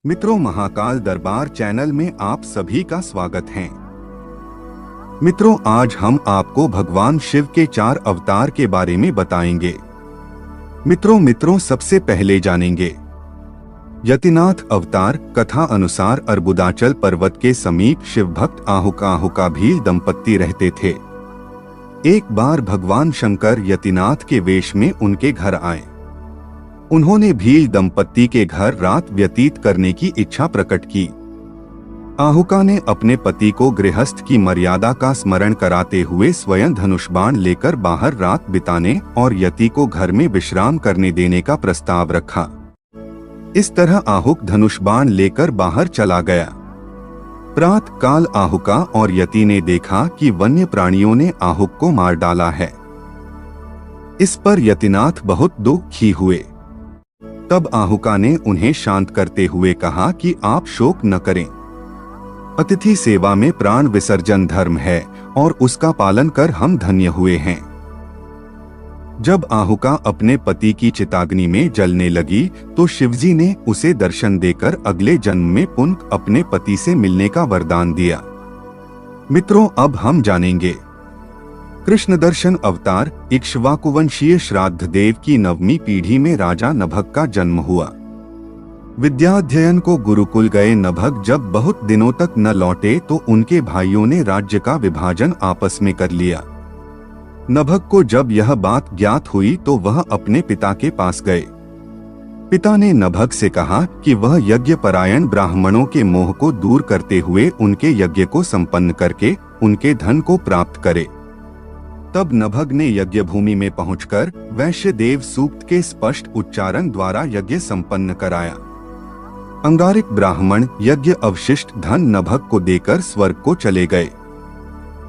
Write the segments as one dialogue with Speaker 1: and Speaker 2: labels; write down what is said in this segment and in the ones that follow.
Speaker 1: मित्रों, महाकाल दरबार चैनल में आप सभी का स्वागत है। मित्रों, आज हम आपको भगवान शिव के 4 अवतार के बारे में बताएंगे। मित्रों सबसे पहले जानेंगे यतिनाथ अवतार। कथा अनुसार अर्बुदाचल पर्वत के समीप शिव भक्त आहुका भील दंपत्ति रहते थे। एक बार भगवान शंकर यतिनाथ के वेश में उनके घर आए। उन्होंने भील दंपत्ति के घर रात व्यतीत करने की इच्छा प्रकट की। आहुका ने अपने पति को गृहस्थ की मर्यादा का स्मरण कराते हुए स्वयं धनुष बाण लेकर बाहर रात बिताने और यति को घर में विश्राम करने देने का प्रस्ताव रखा। इस तरह आहुक धनुष बाण लेकर बाहर चला गया। प्रातः काल आहुका और यति ने देखा कि वन्य प्राणियों ने आहुक को मार डाला है। इस पर यतिनाथ बहुत दुखी हुए। तब आहुका ने उन्हें शांत करते हुए कहा कि आप शोक न करें। अतिथि सेवा में प्राण विसर्जन धर्म है और उसका पालन कर हम धन्य हुए हैं। जब आहुका अपने पति की चिताग्नि में जलने लगी तो शिवजी ने उसे दर्शन देकर अगले जन्म में पुनः अपने पति से मिलने का वरदान दिया। मित्रों, अब हम जानेंगे कृष्ण दर्शन अवतार। इक्ष्वाकुवंशीय श्राद्ध देव की 9वीं पीढ़ी में राजा नभग का जन्म हुआ। विद्याध्ययन को गुरुकुल गए नभग जब बहुत दिनों तक न लौटे तो उनके भाइयों ने राज्य का विभाजन आपस में कर लिया। नभग को जब यह बात ज्ञात हुई तो वह अपने पिता के पास गए। पिता ने नभग से कहा कि वह यज्ञ परायण ब्राह्मणों के मोह को दूर करते हुए उनके यज्ञ को संपन्न करके उनके धन को प्राप्त करे। तब नभग ने यज्ञ भूमि में पहुंचकर वैश्य देव सूक्त के स्पष्ट उच्चारण द्वारा यज्ञ संपन्न कराया। अंगारिक ब्राह्मण यज्ञ अवशिष्ट धन नभग को देकर स्वर्ग को चले गए।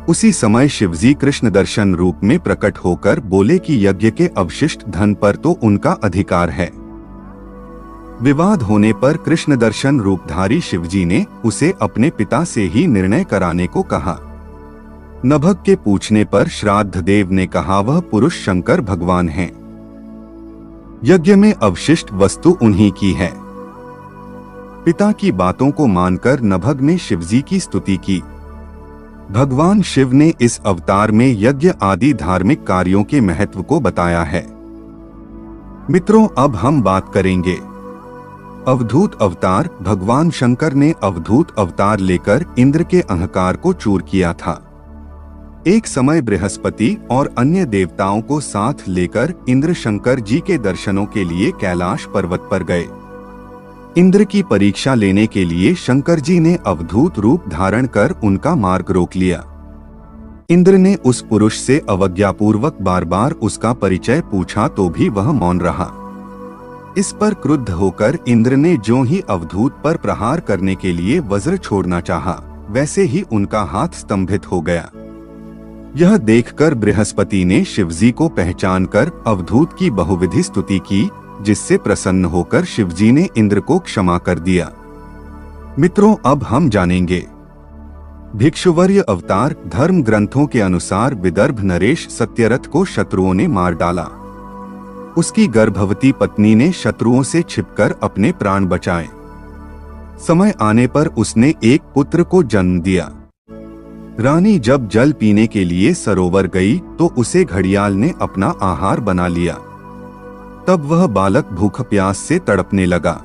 Speaker 1: उसी समय शिवजी कृष्ण दर्शन रूप में प्रकट होकर बोले कि यज्ञ के अवशिष्ट धन पर तो उनका अधिकार है। विवाद होने पर कृष्ण दर्शन रूपधारी शिवजी ने उसे अपने पिता से ही निर्णय कराने को कहा। नभग के पूछने पर श्राद्ध देव ने कहा वह पुरुष शंकर भगवान हैं। यज्ञ में अवशिष्ट वस्तु उन्हीं की है। पिता की बातों को मानकर नभग ने शिवजी की स्तुति की। भगवान शिव ने इस अवतार में यज्ञ आदि धार्मिक कार्यों के महत्व को बताया है। मित्रों, अब हम बात करेंगे अवधूत अवतार। भगवान शंकर ने अवधूत अवतार लेकर इंद्र के अहंकार को चूर किया था। एक समय बृहस्पति और अन्य देवताओं को साथ लेकर इंद्र शंकर जी के दर्शनों के लिए कैलाश पर्वत पर गए। इंद्र की परीक्षा लेने के लिए शंकर जी ने अवधूत रूप धारण कर उनका मार्ग रोक लिया। इंद्र ने उस पुरुष से अवज्ञापूर्वक बार बार उसका परिचय पूछा तो भी वह मौन रहा। इस पर क्रुद्ध होकर इंद्र ने ज्यों ही अवधूत पर प्रहार करने के लिए वज्र छोड़ना चाहा, वैसे ही उनका हाथ स्तंभित हो गया। यह देखकर बृहस्पति ने शिवजी को पहचानकर अवधूत की बहुविधि स्तुति की, जिससे प्रसन्न होकर शिवजी ने इंद्र को क्षमा कर दिया। मित्रों, अब हम जानेंगे भिक्षुवर्य अवतार। धर्म ग्रंथों के अनुसार विदर्भ नरेश सत्यरथ को शत्रुओं ने मार डाला। उसकी गर्भवती पत्नी ने शत्रुओं से छिपकर अपने प्राण बचाए। समय आने पर उसने एक पुत्र को जन्म दिया। रानी जब जल पीने के लिए सरोवर गई तो उसे घड़ियाल ने अपना आहार बना लिया। तब वह बालक भूख प्यास से तड़पने लगा।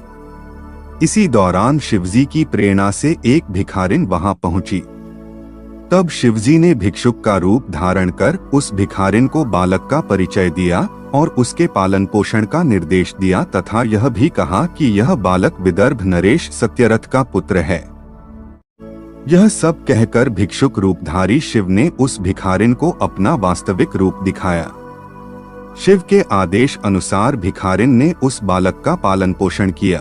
Speaker 1: इसी दौरान शिवजी की प्रेरणा से एक भिखारिन वहां पहुंची। तब शिवजी ने भिक्षुक का रूप धारण कर उस भिखारिन को बालक का परिचय दिया और उसके पालन पोषण का निर्देश दिया तथा यह भी कहा कि यह बालक विदर्भ नरेश सत्यरथ का पुत्र है। यह सब कहकर भिक्षुक रूपधारी शिव ने उस भिखारिन को अपना वास्तविक रूप दिखाया। शिव के आदेश अनुसार भिखारिन ने उस बालक का पालन पोषण किया।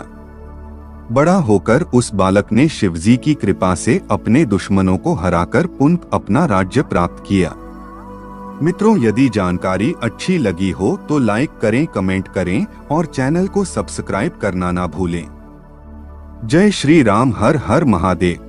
Speaker 1: बड़ा होकर उस बालक ने शिवजी की कृपा से अपने दुश्मनों को हराकर पुनः अपना राज्य प्राप्त किया। मित्रों, यदि जानकारी अच्छी लगी हो तो लाइक करें, कमेंट करें और चैनल को सब्सक्राइब करना ना भूलें। जय श्री राम। हर हर महादेव।